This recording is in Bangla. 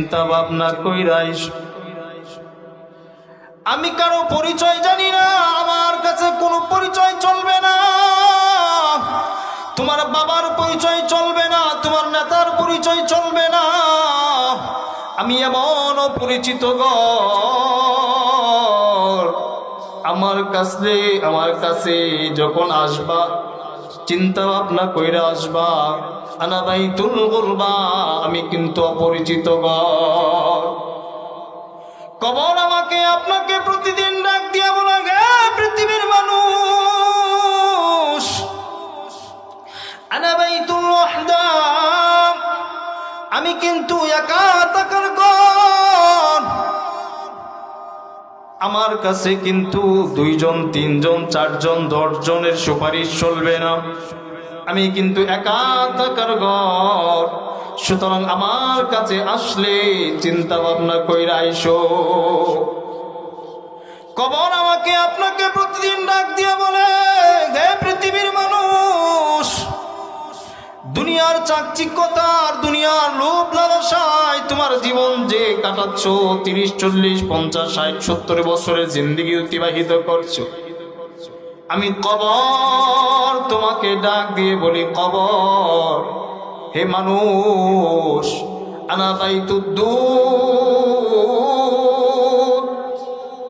চিন্তা ভাবনা কইরাই। আমি কারো পরিচয় জানি না, আমার কাছে কোনো পরিচয় চলবে না। তোমার বাবার পরিচয় চলবে না, তোমার নেতার পরিচয় চলবে না। আমি এমন অপরিচিত গর, আমার কাছে যখন আসবা চিন্তা ভাবনা কইরা আসবা, আনা বাইতুল গুরবা, আমি কিন্তু অপরিচিত গর। কবর আমাকে আপনাকে প্রতিদিন ডাক দিয়া বলা, গে পৃথিবীর মানুষ, আনা বাইতুল ওয়াহদা, আমি কিন্তু একা থাকার ঘর। আমার কাছে কিন্তু 2 জন 3 জন 4 জন 10 জনের সুপারিশ চলবে না, আমি কিন্তু একা থাকার ঘর। সুতরাং আমার কাছে আসলে চিন্তা ভাবনা কইরা আইসো। কবর আমাকে আপনাকে প্রতিদিন ডাক দিয়া বলে, হে পৃথিবীর মানুষ, দুনিয়ার চাকচিক্যতার, দুনিয়ার লোভ লালসায় তোমার জীবন যে কাটাচ্ছ, 30 40 50 60 70 বছরের জিন্দেগি অতিবাহিত করছো, আমি কবর তোমাকে ডাক দিয়ে বলি, কবর হে মানুষ, আনা বাইতুদ দূর